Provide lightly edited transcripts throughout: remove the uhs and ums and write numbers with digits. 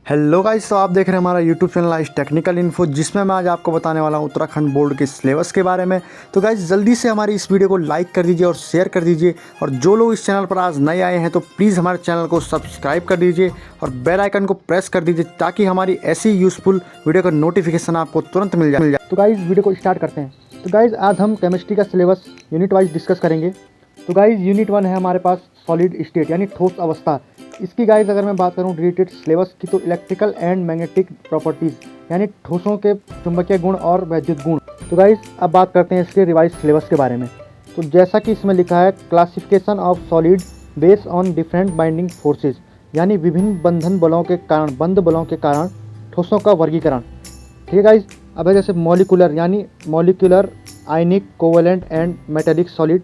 Hello guys, तो आप देख रहे हैं हमारा यूट्यूब चैनल आज टेक्निकल इन्फो, जिसमें मैं आज आपको बताने वाला हूं उत्तराखंड बोर्ड के सिलेबस के बारे में। तो गाइस जल्दी से हमारी इस वीडियो को लाइक कर दीजिए और शेयर कर दीजिए, और जो लोग इस चैनल पर आज नए आए हैं तो प्लीज़ हमारे चैनल को सब्सक्राइब कर दीजिए और बेल आइकन को प्रेस कर दीजिए, ताकि हमारी ऐसी यूज़फुल वीडियो का नोटिफिकेशन आपको तुरंत मिल जाए। तो गाइस वीडियो को स्टार्ट करते हैं। तो गाइस आज हम केमिस्ट्री का सिलेबस यूनिट वाइज डिस्कस करेंगे। तो गाइस यूनिट 1 है हमारे पास सॉलिड स्टेट यानी ठोस अवस्था। इसकी गाइस अगर मैं बात करूं रिलेटेड सिलेबस की, तो इलेक्ट्रिकल एंड मैग्नेटिक प्रॉपर्टीज़ यानी ठोसों के चुंबकीय गुण और वैद्युत गुण। तो गाइस अब बात करते हैं इसके रिवाइज सिलेबस के बारे में। तो जैसा कि इसमें लिखा है, classification of solid based on different binding forces यानी विभिन्न बंधन बलों के कारण, बंध बलों के कारण ठोसों का वर्गीकरण। ठीक है गाइस। अब है जैसे मॉलिकुलर यानी molecular, ionic, covalent and metallic solid,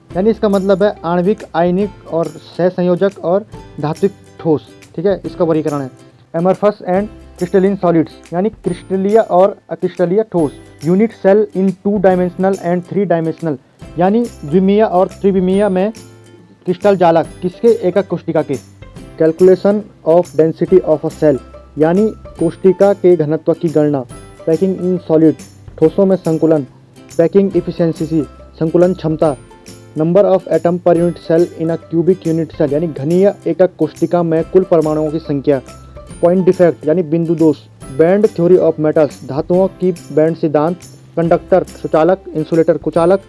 यानी इसका मतलब है आणविक, आयनिक और सहसंयोजक और धात्विक ठोस। ठीक है, इसका वर्गीकरण है। एमरफस एंड क्रिस्टलिन सॉलिड्स यानी क्रिस्टलीय और अक्रिस्टलीय ठोस। Unit cell in 2 dimensional and 3 dimensional यानी द्विमीय और त्रिविमीय में क्रिस्टल जालक किसके, एकक कोशिका के। Calculation of density of a cell यानी कोशिका के घनत्व की गणना। पैकिंग इन सॉलिड, ठोसों में संकुलन। पैकिंग इफिशिएंसी, संकुलन क्षमता। Number of atom per unit cell in a cubic unit cell यानी घनीय एकक कोशिका में कुल परमाणुओं की संख्या। पॉइंट डिफेक्ट यानी बिंदु दोष। बैंड थ्योरी ऑफ मेटल्स, धातुओं की बैंड सिद्धांत। कंडक्टर सुचालक, इंसुलेटर कुचालक।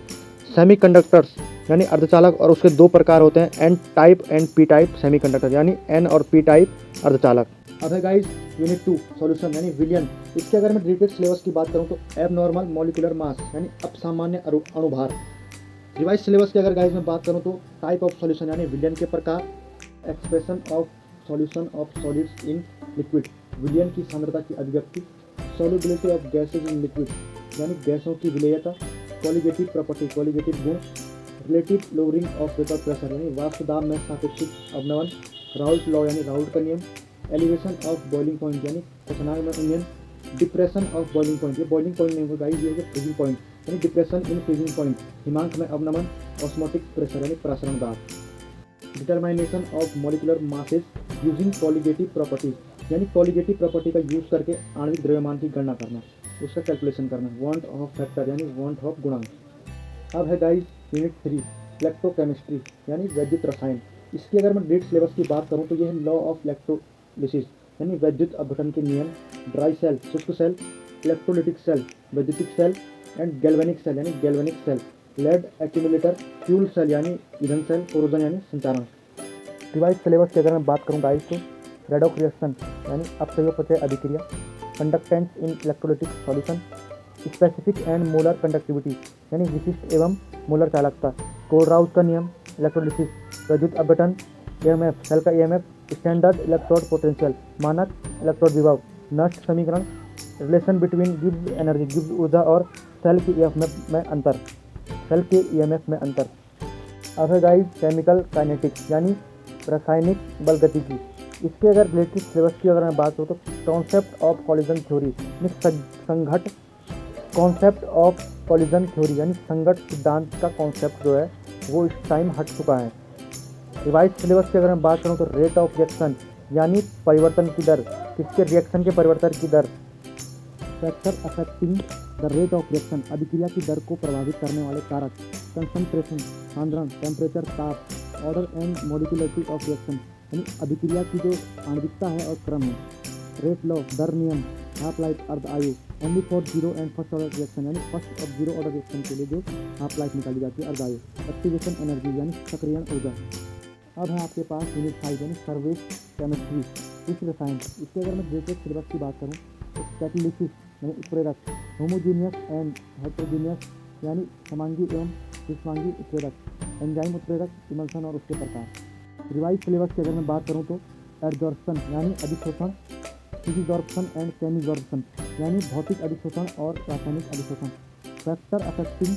सेमीकंडक्टर्स यानी अर्धचालक, और उसके 2 प्रकार होते हैं, N type and P type semiconductor यानी एन और पी टाइप अर्धचालक। अब है गाइस यूनिट 2 सॉल्यूशन यानी विलयन। इसके अगर मैं रिलेटेड सिलेबस की बात करूं तो एबनॉर्मल मॉलिकुलर मास यानी असामान्य अणुभार। रिवाइज सिलेबस की अगर गाइस मैं बात करूं तो टाइप ऑफ सॉल्यूशन यानी विलयन के प्रकार। Expression of solution of solids in liquid, विलयन की सांद्रता की अभिव्यक्ति। Solubility of gases in liquid यानी गैसों की विलेयता। कॉलिगेटिव प्रॉपर्टी, कॉलिगेटिव गुण। Relative lowering of vapour pressure यानी वाष्प दाब में सापेक्षिक अवनमन। राउल्ट लॉ यानी राउल्ट का नियम। एलिवेशन ऑफ बॉइलिंग पॉइंट यानी क्वथनांक में उन्नयन। डिप्रेशन ऑफ बॉइलिंग पॉइंट, ये बॉइलिंग पॉइंट नहीं होगा गाइस, ये होगा फ्रीजिंग पॉइंट यानी डिप्रेशन इन फ्रीजिंग पॉइंट। हिमांक में अवनमन। ऑस्मोटिक प्रेशर यानी प्रसारण दाब। Determination of molecular masses using colligative properties यानी कॉलिगेटिव प्रॉपर्टी का यूज करके आणविक द्रव्यमान की गणना करना, उसका कैलकुलेशन करना। वांट ऑफ फैक्टर यानी वांट ऑफ गुणांक। अब है गाइस यूनिट 3 इलेक्ट्रोकेमिस्ट्री यानी वैद्युत रसायन। इसकी अगर मैं डेट सिलेबस की बात करूं तो यह है लॉ ऑफ इलेक्ट्रोलिसिस यानी वैद्युत अपघटन के नियम। ड्राई सेल, शुष्क सेल। इलेक्ट्रोलिटिक सेल, वैद्युतिक सेल। एंड गैल्वेनिक सेल यानी galvanic cell. Lead accumulator, fuel cell यानी ईंधन सेल। कोरोजन यानी संचारण। रिवाइज सिलेबस की अगर मैं बात करूं गाइस तो रेडॉक्स रिएक्शन यानी अपचयपचय अभिक्रिया। Conductance in electrolytic solution. Specific and molar conductivity यानी विशिष्ट एवं मोलर चालकता। कोलराउस का नियम। इलेक्ट्रोलिसिस, वैद्युत अपघटन। ईएमएफ, सेल का ईएमएफ। स्टैंडर्ड इलेक्ट्रोड पोटेंशियल, मानक इलेक्ट्रोड विभव। नष्ट समीकरण। Relation between Gibbs energy, Gibbs ऊर्जा और सेल की ईएमएफ में अंतर, सेल के ईएमएफ में अंतर। अब है गाइस केमिकल काइनेटिक्स यानी रासायनिक बल गतिकी। इसके अगर रिलेटेड सिलेबस की अगर मैं बात करूँ तो कॉन्सेप्ट ऑफ कॉलिजन थ्योरी संघट, कॉन्सेप्ट ऑफ कॉलिजन थ्योरी यानी संघट सिद्धांत का कॉन्सेप्ट जो है वो इस टाइम हट चुका है। रिवाइज सिलेबस की अगर मैं बात करूँ तो रेट ऑफ रिएक्शन यानी परिवर्तन की दर, किसके रिएक्शन के परिवर्तन की दर। Factor affecting the rate of reaction, अभिक्रिया की दर को प्रभावित करने वाले कारक। कंसंट्रेशन, सांद्रण, टेम्परेचर, ताप। Order and molecularity of reaction यानी अभिक्रिया की जो आणविकता है और क्रम है। रेट लॉ, दर नियम। हाफ लाइफ, अर्ध आयु। Only for zero and first order reaction यानी फर्स्ट और जीरो ऑर्डर रिएक्शन के लिए जो हाफ लाइफ निकाली जाती है, अर्ध आयु। एक्टिवेशन एनर्जी यानी सक्रियण ऊर्जा। अब है आपके पास यूनिट 5 यानी सर्वेस केमिस्ट्री, विश्व रसायन। इसके अगर मैं रिलेटेड सिलेबस की बात करूँ तो कैटालिसिस यानी उत्प्रेरक। होमोजीनियस एंड हेटेरोजीनियस यानी समांगी एवं विषमांगी उत्प्रेरक। एंजाइम उत्प्रेरक, इमल्सन और उसके प्रकार। रिवाइज सिलेबस की अगर मैं बात करूँ तो एडजॉर्प्शन यानी अधिशोषण। फिजिजॉर्प्शन एंड केमिजॉर्प्शन यानी भौतिक अधिशोषण और रासायनिक अधिशोषण। Factor affecting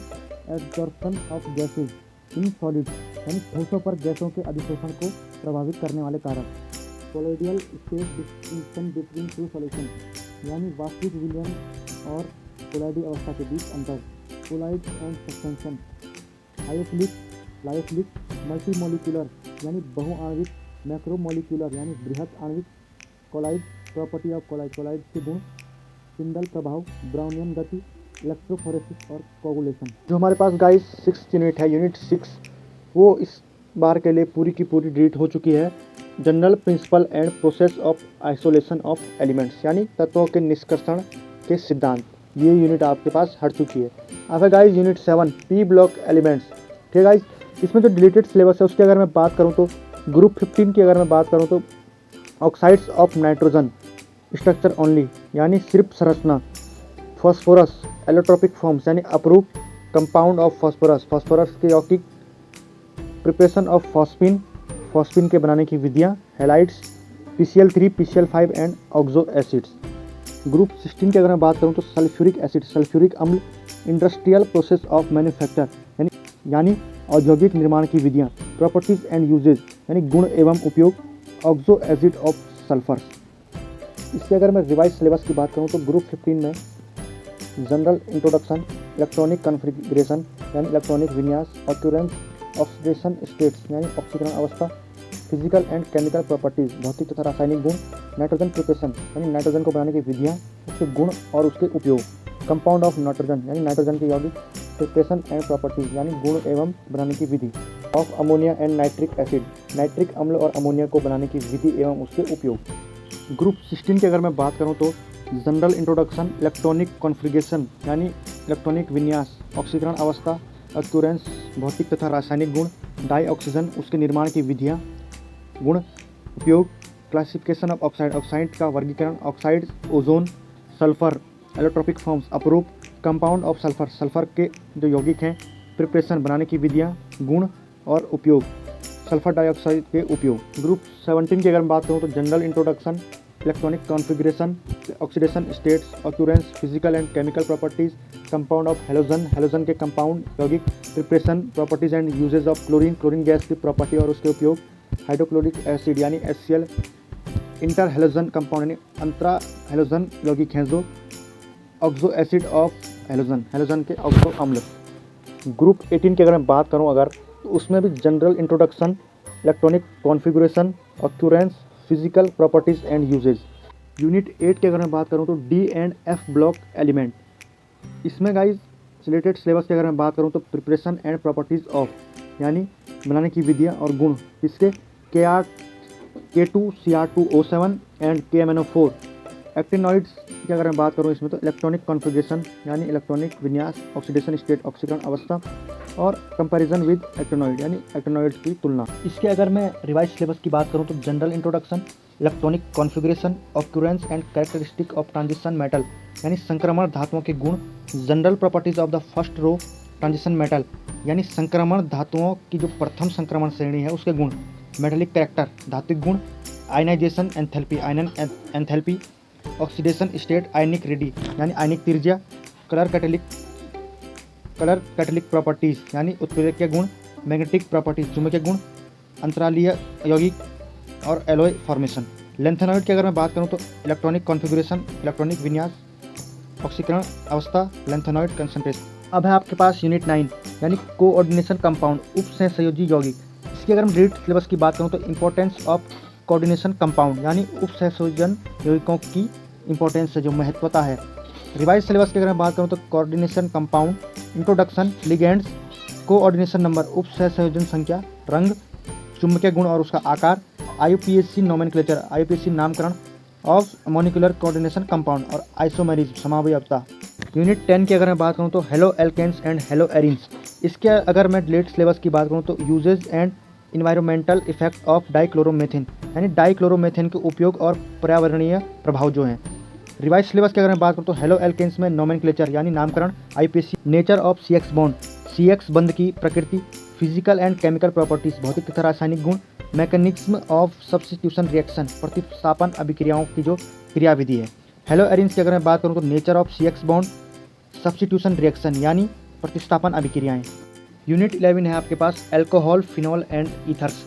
adsorption of gases in solid यानी ठोसों पर गैसों के अधिशोषण को प्रभावित करने वाले कारक। Colloidal state distinction between true solution यानी वास्तविक विलयन और कोलाइडी अवस्था के बीच अंतर। Colloid and suspension. Lyophilic, multimolecular यानी बहुआण्विक। मैक्रोमोलिकुलर यानी बृहत आणविक। Colloid property of colloid, colloid के गुण, स्पिंडल प्रभाव, ब्राउनियन गति, इलेक्ट्रोफोरेसिस और कोगुलेशन। जो हमारे पास गाइस 6 यूनिट है, यूनिट 6 वो इस बार के लिए पूरी की पूरी डिलीट हो चुकी है। General principle and process of isolation of elements, यानी तत्वों के निष्कर्षण के सिद्धांत, ये यूनिट आपके पास हट चुकी है। अब है guys unit 7 P block elements. ठीक है गाइस, इसमें जो डिलीटेड सिलेबस है उसकी अगर मैं बात करूँ तो ग्रुप 15 की अगर मैं बात करूँ तो oxides of nitrogen structure only, यानी सिर्फ संरचना, फॉस्फोरस एलोट्रोपिक फॉर्म्स यानी approve compound of phosphorus, phosphorus के यौगिक, प्रिपरेशन ऑफ फॉस्फिन, फॉस्फिन के बनाने की विधियाँ, halides, PCl3 PCl5 and oxo acids. Group 16 की अगर मैं बात करूँ तो सल्फ्यूरिक एसिड, सल्फ्यूरिक अम्ल, इंडस्ट्रियल प्रोसेस ऑफ मैन्युफैक्चर यानी औद्योगिक निर्माण की विधियाँ, प्रॉपर्टीज एंड यूजेज यानी गुण एवं उपयोग, ऑक्सो एसिड ऑफ सल्फर। इसके अगर मैं रिवाइज सिलेबस की बात करूँ तो ग्रुप 15 में जनरल इंट्रोडक्शन, इलेक्ट्रॉनिक कॉन्फ़िगरेशन यानी इलेक्ट्रॉनिक विन्यास, ऑक्यूरेंस, ऑक्सीडेशन स्टेट्स यानी ऑक्सीकरण अवस्था, फिजिकल एंड केमिकल प्रॉपर्टीज भौतिक तथा रासायनिक गुण, नाइट्रोजन प्रिपरेशन यानी नाइट्रोजन को बनाने की विधियाँ, उसके गुण और उसके उपयोग, कंपाउंड ऑफ नाइट्रोजन यानी नाइट्रोजन के यौगिक, प्रिपरेशन एंड प्रॉपर्टीज यानी गुण एवं बनाने की विधि, of ammonia and nitric acid, नाइट्रिक अम्ल और अमोनिया को बनाने की विधि एवं उसके उपयोग। ग्रुप 16 की अगर मैं बात करूँ तो जनरल इंट्रोडक्शन, इलेक्ट्रॉनिक कॉन्फ़िगरेशन यानी इलेक्ट्रॉनिक विन्यास, ऑक्सीकरण अवस्था, ऑक्यूरेंस भौतिक तथा रासायनिक गुण, डाई ऑक्सीजन उसके निर्माण की विधियाँ, गुण, उपयोग, क्लासिफिकेशन ऑफ ऑक्साइड, ऑक्साइड का वर्गीकरण, oxide, ozone, sulphur, allotropic forms, approve compound of sulphur, sulphur के जो यौगिक हैं, प्रिपरेशन बनाने की विधियाँ, गुण और उपयोग, सल्फर डाइऑक्साइड के उपयोग। ग्रुप 17 की अगर मैं बात करूँ तो general introduction, electronic configuration, oxidation states, occurrence, physical and chemical properties, compound of halogen, halogen के कंपाउंड यौगिक, preparation, properties and uses of chlorine, chlorine gas की प्रॉपर्टी और उसके उपयोग, हाइड्रोक्लोरिक एसिड यानी HCl, इंटर हेलोजन कंपाउंड यानी अंतरा halogen यौगिक हैं जो, oxo acid of halogen, halogen के ऑक्सो अम्ल। ग्रुप 18 की अगर मैं बात करूं तो उसमें भी general introduction, electronic configuration, occurrence, physical properties and uses. Unit 8 की अगर मैं बात करूं तो D and F block element. इसमें गाइज रिलेटेड सिलेबस की अगर मैं बात करूं तो प्रिपरेशन एंड प्रॉपर्टीज ऑफ यानी बनाने की विधियाँ और गुण, किसके, K2Cr2O7 एंड KMnO4। एक्टिनॉइड्स की अगर मैं बात करूँ इसमें तो इलेक्ट्रॉनिक कॉन्फ़िगरेशन यानी इलेक्ट्रॉनिक विन्यास, ऑक्सीडेशन स्टेट ऑक्सीकरण अवस्था और कंपैरिजन विद एक्टिनॉइड यानी एक्टिनॉइड्स की तुलना। इसके अगर मैं रिवाइज सिलेबस की बात करूँ तो general introduction, electronic configuration, occurrence and characteristic of transition metal यानी संक्रमण धातुओं के गुण, general properties of the first row transition metal यानी संक्रमण धातुओं की जो प्रथम संक्रमण श्रेणी है उसके गुण, मेटेलिक कैरेक्टर धात्विक गुण, आयनाइजेशन एंथैल्पी आयनन enthalpy, oxidation state ionic radii यानी आयनिक त्रिज्या, कलर कैटलिक प्रॉपर्टीज यानी उत्प्रेरकीय गुण, मैग्नेटिक प्रॉपर्टीज चुंबकीय गुण, अंतरालीय यौगिक और एलॉय फॉर्मेशन। लेंथेनॉइड की अगर मैं बात करूं तो इलेक्ट्रॉनिक कॉन्फ़िगरेशन, इलेक्ट्रॉनिक विन्यास, ऑक्सीकरण अवस्था, लेंथेनॉइड कंसंट्रेशन। अब है आपके पास यूनिट 9 यानी कोऑर्डिनेशन कंपाउंड, उप सहसंयोजी यौगिक। इसकी अगर हम रीड सिलेबस की बात करूं तो इंपॉर्टेंस ऑफ कोऑर्डिनेशन कंपाउंड यानी उप सहसंयोजन यौगिकों की इंपॉर्टेंस है, जो महत्वता है। रिवाइज सिलेबस की अगर मैं बात करूं तो coordination compound, introduction, ligands, coordination number, उप सहसंयोजन संख्या, रंग, चुंबकीय गुण और उसका आकार, IUPAC नोमेनक्लेचर, IUPAC नामकरण ऑफ मॉलिक्यूलर कोऑर्डिनेशन कंपाउंड और आइसोमेरिज्म समावयवता। यूनिट 10 की अगर मैं बात करूं तो haloalkanes and haloarenes. इसके अगर मैं लेट सिलेबस की बात करूं तो uses and environmental effect of dichloromethane यानी डाइक्लोरोमेथिन के उपयोग और पर्यावरणीय प्रभाव जो हैं। रिवाइज सिलेबस की अगर मैं बात करूं तो हेलो एल्केन्स में नोमेनक्लेचर यानी नामकरण, IUPAC, nature of CX bond, CX बंध की प्रकृति, फिजिकल एंड केमिकल प्रॉपर्टीज भौतिक तथा रासायनिक गुण, मैकेनिज्म ऑफ सब्स्टिट्यूशन रिएक्शन प्रतिस्थापन अभिक्रियाओं की जो क्रियाविधि है। हेलो एरिन्स की अगर मैं बात करूं तो nature of CX bond, substitution reaction यानी प्रतिस्थापन अभिक्रियाएं। यूनिट 11 है आपके पास अल्कोहल, फिनॉल एंड ईथर्स।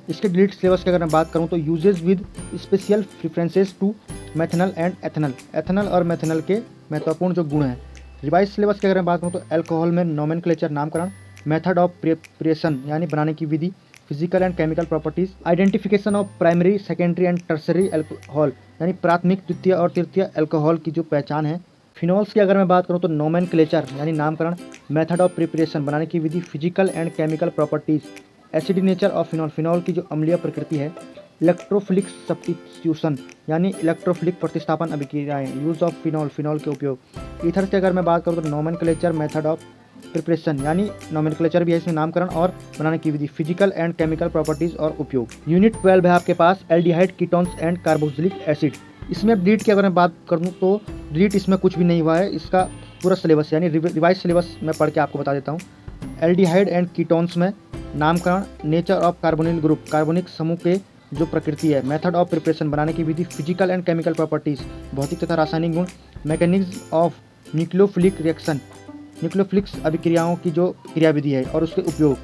इसके डिलीट सिलेबस की अगर मैं बात करूं तो uses with special preferences to methanal and ethanal, ethanal और मेथनल के महत्वपूर्ण जो गुण हैं। रिवाइज सिलेबस की अगर मैं बात करूं तो अल्कोहल में नोमेनक्लेचर नामकरण, मेथड ऑफ प्रिपरेशन यानी बनाने की विधि, physical and chemical properties, identification of primary secondary and tertiary alcohol यानी प्राथमिक द्वितीय और तृतीय अल्कोहल की जो पहचान है। फिनॉल्स की अगर मैं बात करूँ तो नोमेनक्लेचर यानी नामकरण, मेथड ऑफ प्रिपरेशन बनाने की विधि, physical and chemical properties, acidic nature of phenol, phenol की जो अम्लीय प्रकृति है, इलेक्ट्रोफिलिक सब्स्टिट्यूशन यानी इलेक्ट्रोफिलिक प्रतिस्थापन अभिक्रियाएं, यूज ऑफ फिनॉल, फिनॉल के उपयोग। ईथर की अगर मैं बात करूँ तो नोमेनक्लेचर, मेथड ऑफ प्रिपरेशन यानी नोमेनक्लेचर भी है इसमें, नामकरण और बनाने की विधि, फिजिकल एंड केमिकल प्रॉपर्टीज और उपयोग। यूनिट 12 है आपके पास aldehyde, ketones and carboxylic acid. इसमें अब डिलीट की अगर मैं बात करूँ तो डिलीट इसमें कुछ भी नहीं हुआ है, इसका पूरा सिलेबस यानी रिवाइज सिलेबस मैं पढ़ के आपको बता देता हूँ। एल्डिहाइड एंड कीटोन्स में नामकरण, नेचर ऑफ कार्बोनिल ग्रुप, कार्बनिक समूह के जो प्रकृति है, मेथड ऑफ प्रिपरेशन बनाने की विधि, फिजिकल एंड केमिकल प्रॉपर्टीज, भौतिक तथा रासायनिक गुण, mechanism of nucleophilic reaction, nucleophiles अभिक्रियाओं की जो क्रियाविधि है और उसके उपयोग।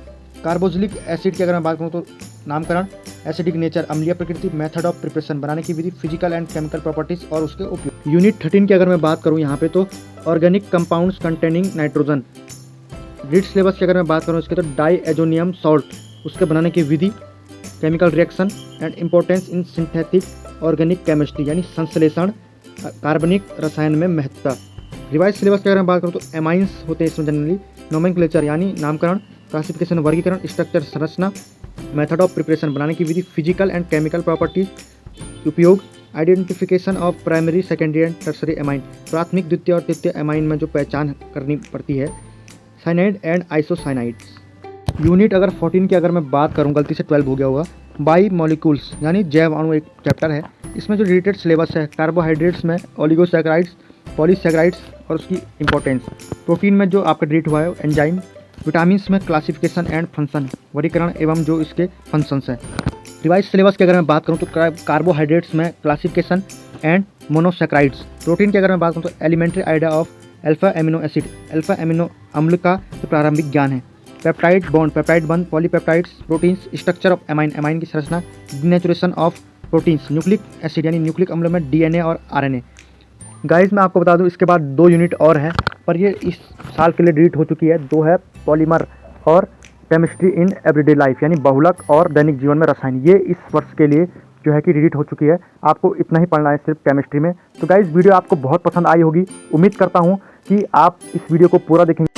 कार्बोक्सिलिक एसिड की अगर मैं बात करूँ तो नामकरण, एसिडिक नेचर, अम्लीय प्रकृति, मेथड ऑफ प्रिपरेशन बनाने की विधि, फिजिकल एंड केमिकल प्रॉपर्टीज और उसके उपयोग। यूनिट 13 की अगर मैं बात करूँ यहाँ पे तो organic compounds containing nitrogen. Read syllabus की अगर मैं बात करूँ इसके तो डाईएजोनियम सॉल्ट, उसके बनाने की विधि, chemical reaction and importance in synthetic organic chemistry यानी संश्लेषण कार्बनिक रसायन में महत्वता। रिवाइज सिलेबस की अगर मैं बात करूँ तो एमाइंस होते हैं इसमें जनरली, नोमेनक्लेचर यानी नामकरण, क्लासिफिकेशन वर्गीकरण, स्ट्रक्चर संरचना, मेथड ऑफ प्रिपरेशन बनाने की विधि, फिजिकल एंड केमिकल प्रॉपर्टीज, उपयोग, identification of primary secondary and tertiary amine, प्राथमिक द्वितीय और तृतीय एमाइन में जो पहचान करनी पड़ती है, साइनाइड एंड आइसोसाइनाइड्स। यूनिट अगर 14 की अगर मैं बात करूं, गलती से 12 हो गया होगा, बाई मॉलिक्यूल्स यानी जैव अणु एक चैप्टर है। इसमें जो रिलेटेड सिलेबस है, कार्बोहाइड्रेट्स में ओलिगोसैकेराइड्स, पॉलीसैकेराइड्स और उसकी इंपॉर्टेंस। प्रोटीन में जो आपका डिलीट हुआ है एंजाइम, विटामिन्स में क्लासिफिकेशन एंड फंक्शन, वर्गीकरण एवं जो इसके फंक्शंस हैं। रिवाइज सिलेबस की अगर मैं बात करूँ तो कार्बोहाइड्रेट्स में क्लासिफिकेशन एंड मोनोसैकेराइड्स। प्रोटीन की अगर मैं बात करूँ तो elementary idea of alpha amino acid, alpha amino अम्ल का जो प्रारंभिक ज्ञान है, पेप्टाइड बॉन्ड, पेप्टाइड बंध, polypeptides, proteins, structure of amine, amine की संरचना, denaturation of proteins, nucleic acid यानी न्यूक्लिक अम्लों में डीएनए और आरएनए। गाइस मैं आपको बता दूं इसके बाद 2 यूनिट और हैं पर ये इस साल के लिए डिलीट हो चुकी है। 2 है पॉलीमर और केमिस्ट्री इन एवरीडे लाइफ यानी बहुलक और दैनिक जीवन में रसायन, ये इस वर्ष के लिए जो है कि डिलीट हो चुकी है। आपको इतना ही पढ़ना है सिर्फ केमिस्ट्री में। तो गाइस वीडियो आपको बहुत पसंद आई होगी, उम्मीद करता हूँ कि आप इस वीडियो को पूरा देखेंगे।